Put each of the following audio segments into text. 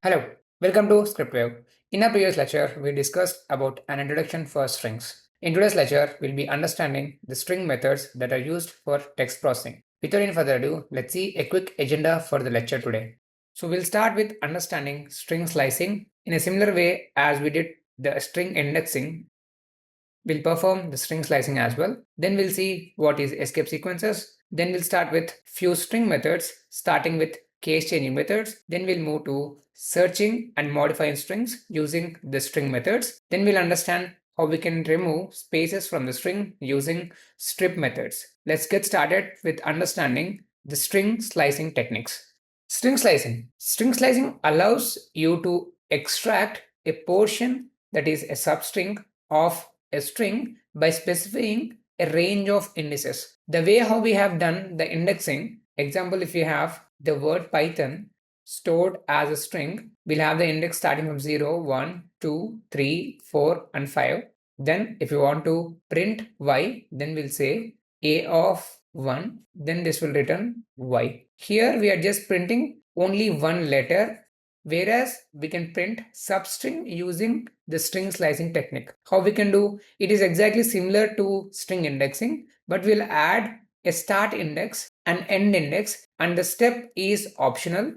Hello, welcome to ScriptWave. In our previous lecture, we discussed about an introduction for strings. In today's lecture, we'll be understanding the string methods that are used for text processing. Without any further ado, let's see a quick agenda for the lecture today. So we'll start with understanding string slicing in a similar way as we did the string indexing. We'll perform the string slicing as well. Then we'll see what is escape sequences. Then we'll start with few string methods, starting with case changing methods. Then we'll move to searching and modifying strings using the string methods. Then we'll understand how we can remove spaces from the string using strip methods. Let's get started with understanding the string slicing techniques. String slicing. String slicing allows you to extract a portion that is a substring of a string by specifying a range of indices. The way how we have done the indexing, example, if you have the word Python stored as a string, we'll have the index starting from 0, 1, 2, 3, 4 and 5. Then if you want to print y, then we'll say a of 1, then this will return y. Here we are just printing only one letter, whereas we can print substring using the string slicing technique. How we can do? It is exactly similar to string indexing, but we'll add a start index and end index, and the step is optional.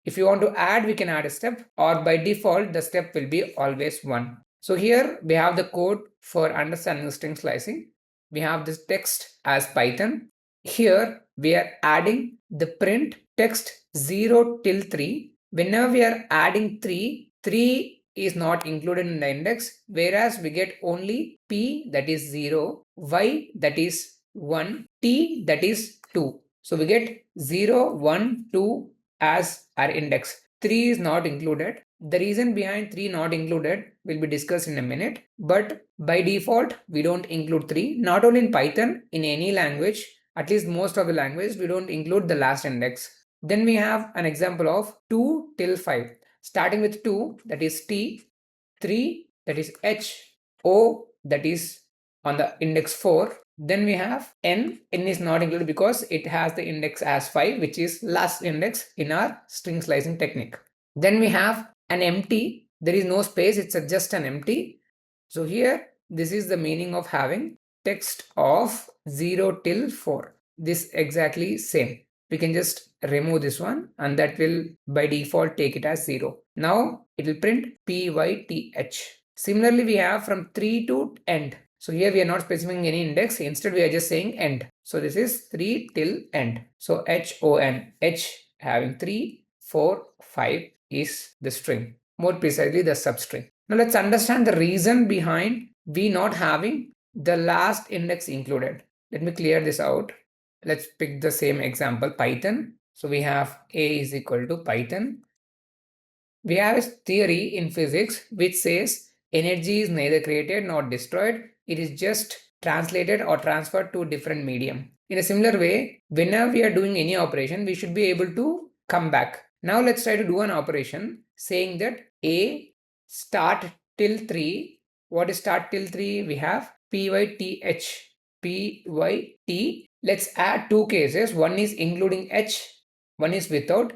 If you want to add, we can add a step, or by default the step will be always 1. So here we have the code for understanding string slicing. We have this text as Python. Here we are adding the print text 0 till 3. Whenever we are adding 3 is not included in the index, whereas we get only p, that is 0, y, that is 1, t, that is 2. So we get 0, 1, 2 as our index. 3 is not included. The reason behind 3 not included will be discussed in a minute, but by default we don't include 3. Not only in Python, in any language, at least most of the language, we don't include the last index. Then we have an example of 2 till 5. Starting with 2, that is T, 3, that is H, O, that is on the index 4. Then we have N. N is not included because it has the index as 5, which is last index in our string slicing technique. Then we have an empty. There is no space, it's just an empty. So here, this is the meaning of having text of 0 till 4. This exactly same. We can just remove this one, and that will by default take it as 0. Now it will print pyth. Similarly, we have from 3 to end. So here we are not specifying any index. Instead, we are just saying end. So this is 3 till end. So HON, H having 3, 4, 5 is the string. More precisely, the substring. Now let's understand the reason behind we not having the last index included. Let me clear this out. Let's pick the same example, Python. So we have A is equal to Python. We have a theory in physics which says energy is neither created nor destroyed. It is just translated or transferred to a different medium. In a similar way, whenever we are doing any operation, we should be able to come back. Now let's try to do an operation saying that A start till 3. What is start till 3? We have pyth, pyt. Let's add two cases. One is including h, one is without.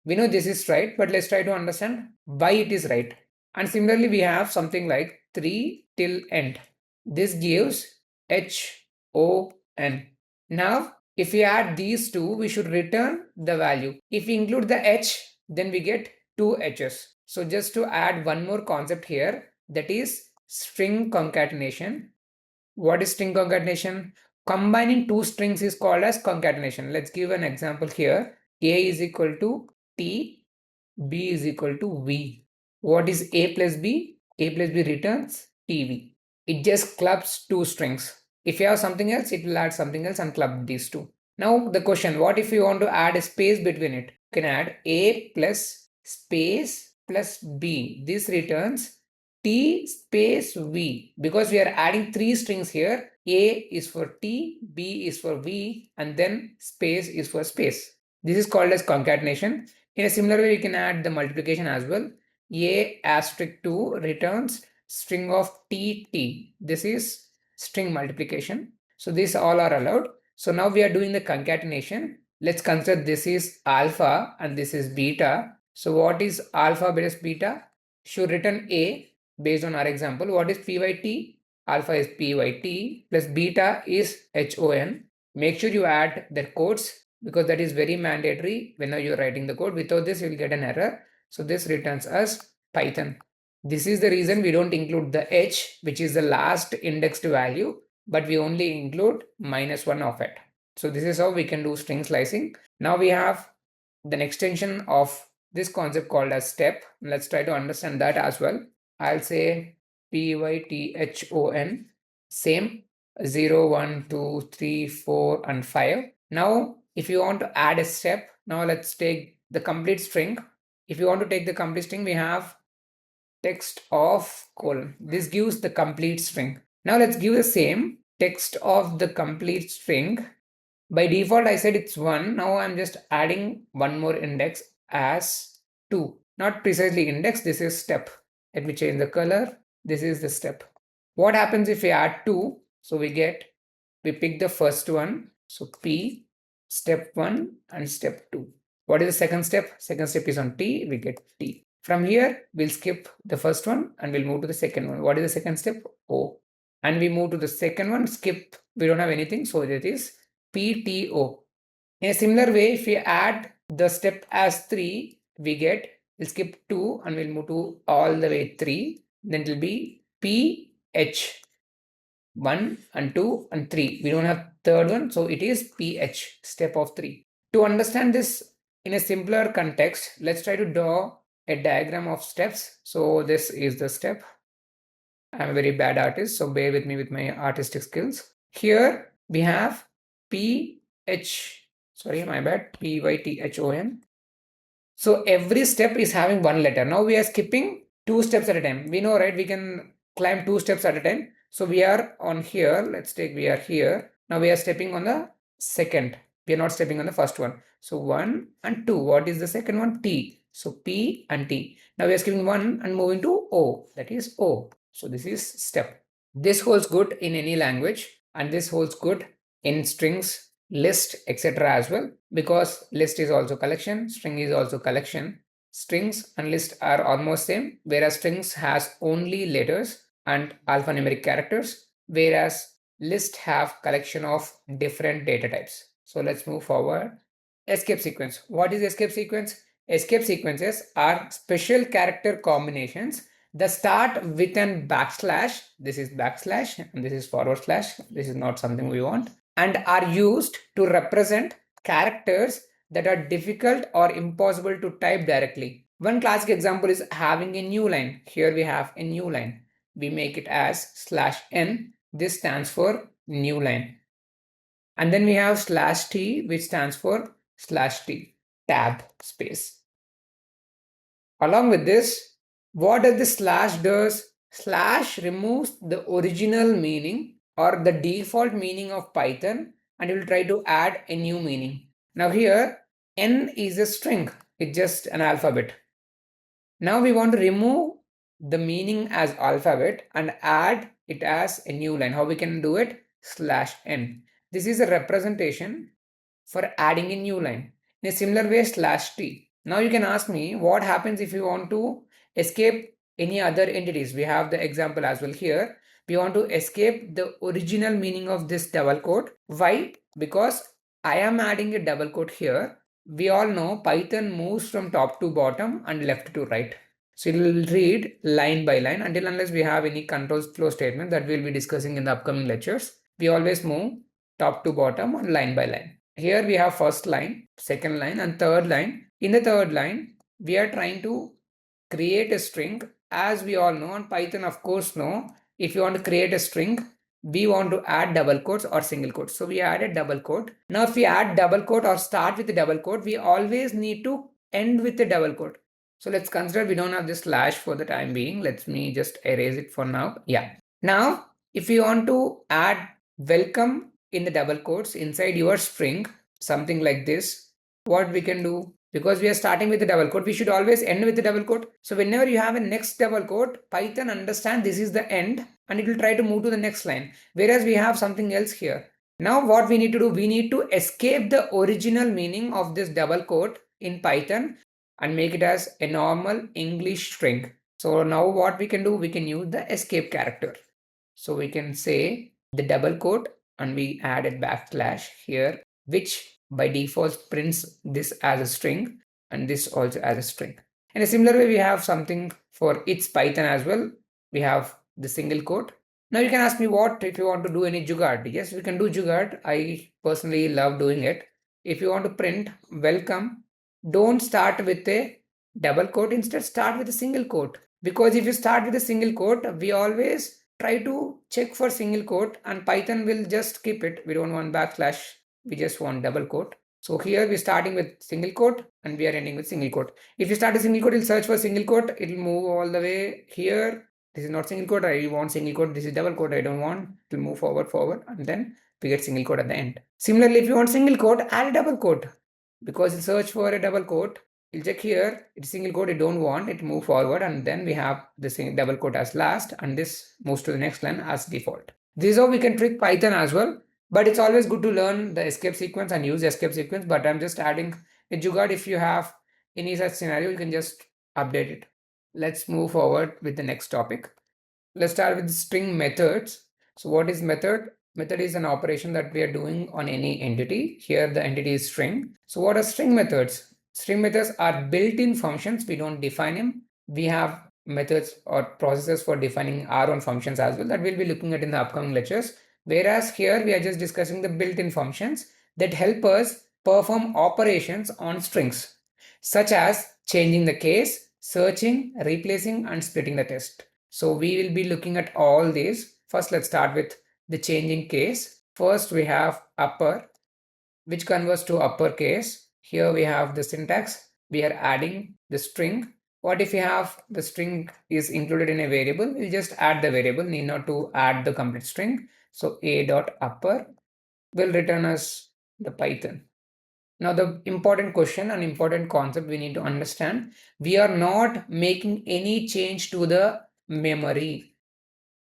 We know this is right, but let's try to understand why it is right. And similarly, we have something like 3 till end. This gives HON. Now, if we add these two, we should return the value. If we include the h, then we get two h's. So just to add one more concept here, that is string concatenation. What is string concatenation? Combining two strings is called as concatenation. Let's give an example here. A is equal to T, B is equal to V. What is A plus B? A plus B returns TV. It just clubs two strings. If you have something else, it will add something else and club these two. Now the question, what if you want to add a space between it? You can add A plus space plus B. This returns T space V, because we are adding three strings here. A is for T, B is for V, and then space is for space. This is called as concatenation. In a similar way, you can add the multiplication as well. A asterisk 2 returns string of TT. This is string multiplication. So these all are allowed. So now we are doing the concatenation. Let's consider this is alpha and this is beta. So what is alpha versus beta? Should return A based on our example. What is P by T? Alpha is P by T plus beta is HON. Make sure you add the quotes because that is very mandatory whenever you're writing the code. Without this, you will get an error. So this returns us Python. This is the reason we don't include the H, which is the last indexed value, but we only include -1 of it. So this is how we can do string slicing. Now we have an extension of this concept called as step. Let's try to understand that as well. I'll say PYTHON, same 0, 1, 2, 3, 4, and 5. Now, if you want to add a step, now let's take the complete string. If you want to take the complete string, we have text of colon. This gives the complete string. Now let's give the same text of the complete string. By default, I said it's 1. Now I'm just adding one more index as 2. Not precisely index, this is step. Let me change the color. This is the step. What happens if we add 2? So we pick the first one. So P, step 1 and step 2. What is the second step? Second step is on T, we get T. From here, we'll skip the first one and we'll move to the second one. What is the second step? O. And we move to the second one, skip, we don't have anything, so that is PTO. In a similar way, if we add the step as 3, we'll skip 2 and we'll move to all the way 3. Then it will be PH. 1 and 2 and 3. We don't have third one, so it is PH, step of 3. To understand this in a simpler context, let's try to draw a diagram of steps. So this is the step. I'm a very bad artist, so bear with me with my artistic skills. Here we have PYTHON. So every step is having one letter. Now we are skipping 2 steps at a time. We know, right? We can climb 2 steps at a time. So we are on here. Let's take, we are here. Now we are stepping on the second. We are not stepping on the first one. So 1 and 2. What is the second one? T. So P and T. Now we are skipping 1 and moving to O. That is O. So this is step. This holds good in any language and this holds good in strings, list, etc. as well, because list is also collection, string is also collection. Strings and list are almost same, whereas strings has only letters and alphanumeric characters, whereas list have collection of different data types. So let's move forward. Escape sequence. What is escape sequence? Escape sequences are special character combinations that start with an backslash. This is backslash and this is forward slash. This is not something we want, and are used to represent characters that are difficult or impossible to type directly. One classic example is having a new line. Here we have a new line. We make it as /n. This stands for new line. And then we have /t, which stands for /t, tab space. Along with this, what does the slash does? Slash removes the original meaning or the default meaning of Python and it will try to add a new meaning. Now here, n is a string. It's just an alphabet. Now we want to remove the meaning as alphabet and add it as a new line. How we can do it? /n. This is a representation for adding a new line. In a similar way, /t. Now you can ask me what happens if you want to escape any other entities. We have the example as well here. We want to escape the original meaning of this double quote. Why? Because I am adding a double quote here. We all know Python moves from top to bottom and left to right. So it will read line by line until unless we have any control flow statement that we'll be discussing in the upcoming lectures. We always move top to bottom and line by line. Here we have first line, second line and third line. In the third line, we are trying to create a string. As we all know, and Python of course know, if you want to create a string, we want to add double quotes or single quotes. So we added double quote. Now if we add double quote or start with a double quote, we always need to end with a double quote. So let's consider we don't have this slash for the time being. Let me just erase it for now. Yeah. Now, if you want to add welcome in the double quotes inside your string, something like this, what we can do? Because we are starting with the double quote, we should always end with the double quote. So whenever you have a next double quote, Python understands this is the end and it will try to move to the next line. Whereas we have something else here. Now what we need to do, we need to escape the original meaning of this double quote in Python and make it as a normal English string. So now what we can do, we can use the escape character. So we can say the double quote and we add a backslash here, which by default prints this as a string and this also as a string. In a similar way, we have something for its Python as well. We have the single quote. Now you can ask me what if you want to do any jugaad. Yes, we can do jugaad. I personally love doing it. If you want to print welcome, don't start with a double quote. Instead, start with a single quote. Because if you start with a single quote, we always try to check for single quote and Python will just keep it. We don't want backslash. We just want double quote. So here we're starting with single quote and we are ending with single quote. If you start a single quote, it'll search for single quote. It'll move all the way here. This is not single quote. I want single quote. This is double quote. I don't want. It'll move forward, and then we get single quote at the end. Similarly, if you want single quote, add a double quote because it'll search for a double quote. You'll check here, it's single quote, you don't want it, move forward, and then we have the single double quote as last, and this moves to the next line as default. This is how we can trick Python as well, but it's always good to learn the escape sequence and use escape sequence, but I'm just adding a jugaad. If you have any such scenario, you can just update it. Let's move forward with the next topic. Let's start with string methods. So what is method? Method is an operation that we are doing on any entity. Here the entity is string. So what are string methods? String methods are built-in functions. We don't define them. We have methods or processes for defining our own functions as well that we'll be looking at in the upcoming lectures. Whereas here we are just discussing the built-in functions that help us perform operations on strings, such as changing the case, searching, replacing, and splitting the text. So we will be looking at all these. First, let's start with the changing case. First, we have upper, which converts to uppercase. Here we have the syntax. We are adding the string. What if we have the string is included in a variable? We'll just add the variable, need not to add the complete string. So a dot upper will return us the Python. Now the important question and important concept we need to understand, we are not making any change to the memory.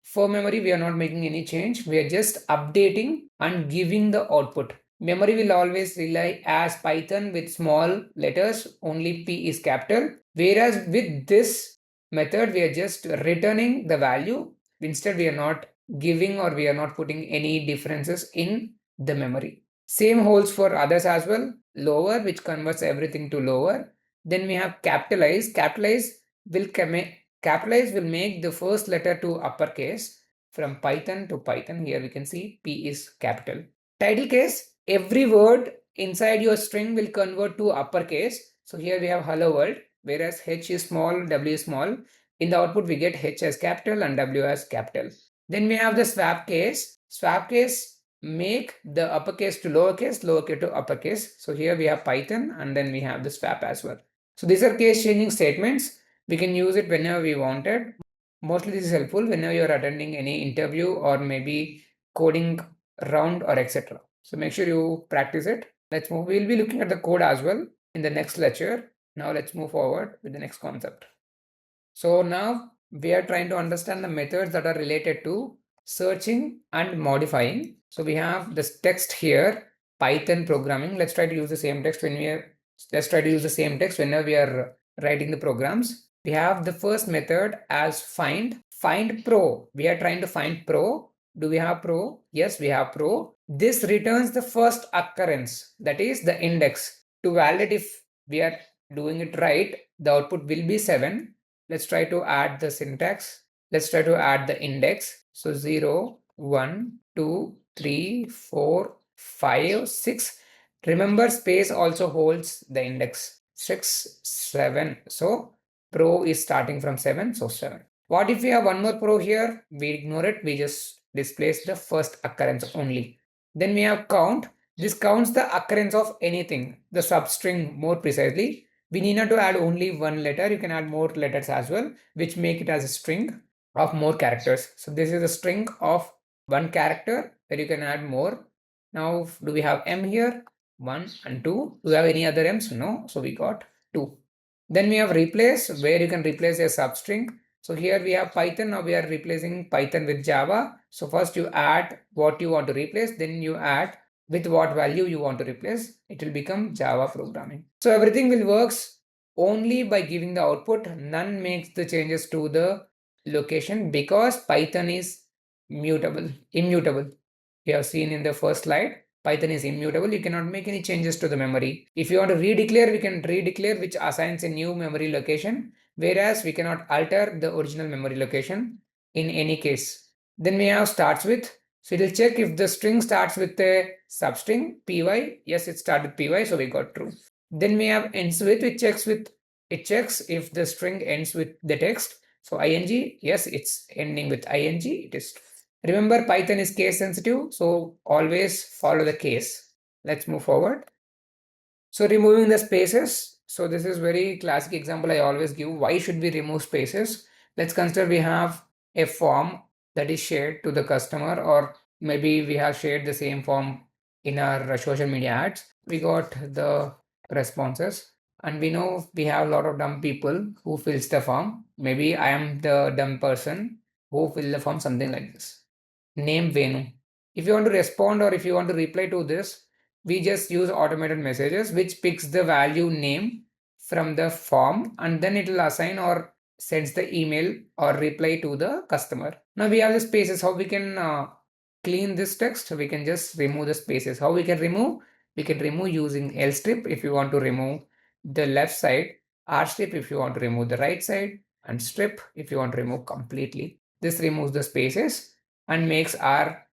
For memory, we are not making any change. We are just updating and giving the output. Memory will always rely as Python with small letters, only P is capital. Whereas with this method, we are just returning the value. Instead, we are not giving or we are not putting any differences in the memory. Same holds for others as well. Lower, which converts everything to lower. Then we have capitalize. Capitalize will make the first letter to uppercase from Python to Python. Here we can see P is capital. Title case, every word inside your string will convert to uppercase. So here we have hello world, whereas H is small, W is small. In the output, we get H as capital and W as capital. Then we have the swap case. Swap case make the uppercase to lowercase, lowercase to uppercase. So here we have Python and then we have the swap as well. So these are case changing statements. We can use it whenever we wanted. Mostly this is helpful whenever you're attending any interview or maybe coding round or etc. So make sure you practice it. Let's move. We'll be looking at the code as well in the next lecture. Now let's move forward with the next concept. So now we are trying to understand the methods that are related to searching and modifying. So we have this text here, Python programming. Let's try to use the same text whenever we are writing the programs. We have the first method as find pro. We are trying to find pro. Do we have pro? Yes, we have pro. This returns the first occurrence, that is the index. To validate if we are doing it right, the output will be 7. Let's try to add the syntax. Let's try to add the index. So 0, 1, 2, 3, 4, 5, 6. Remember, space also holds the index. 6, 7. So pro is starting from 7. So 7. What if we have one more pro here? We ignore it. We just displace the first occurrence only. Then we have count. This counts the occurrence of anything, the substring more precisely. We need not to add only one letter. You can add more letters as well, which make it as a string of more characters. So this is a string of one character where you can add more. Now, do we have M here? 1 and 2. Do we have any other M's? No. So we got 2. Then we have replace, where you can replace a substring. So here we have Python. Now we are replacing Python with Java. So first you add what you want to replace, then you add with what value you want to replace. It will become Java programming. So everything will works only by giving the output. None makes the changes to the location because Python is immutable. We have seen in the first slide, Python is immutable. You cannot make any changes to the memory. If you want to redeclare, we can redeclare, which assigns a new memory location, whereas we cannot alter the original memory location in any case. Then we have starts with. So it will check if the string starts with a substring py. Yes, it started with py, so we got true. Then we have ends with, which checks if the string ends with the text. So ing, yes, it's ending with ing. It is. Remember, Python is case sensitive, so always follow the case. Let's move forward. So removing the spaces. So this is very classic example I always give. Why should we remove spaces? Let's consider we have a form that is shared to the customer, or maybe we have shared the same form in our social media ads. We got the responses, and we know we have a lot of dumb people who fills the form. Maybe I am the dumb person who fill the form, something like this. Name Venu. If you want to respond or if you want to reply to this, we just use automated messages which picks the value name from the form, and then it will assign or sends the email or reply to the customer. Now we have the spaces. How we can clean this text? We can just remove the spaces. How we can remove? We can remove using L strip if you want to remove the left side, R strip if you want to remove the right side, and strip if you want to remove completely. This removes the spaces and makes our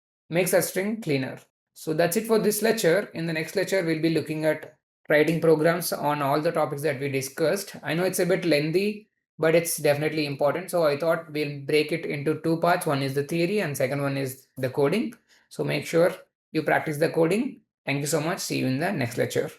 string cleaner. So that's it for this lecture. In the next lecture, we'll be looking at writing programs on all the topics that we discussed. I know it's a bit lengthy, but it's definitely important. So I thought we'll break it into two parts. One is the theory and second one is the coding. So make sure you practice the coding. Thank you so much. See you in the next lecture.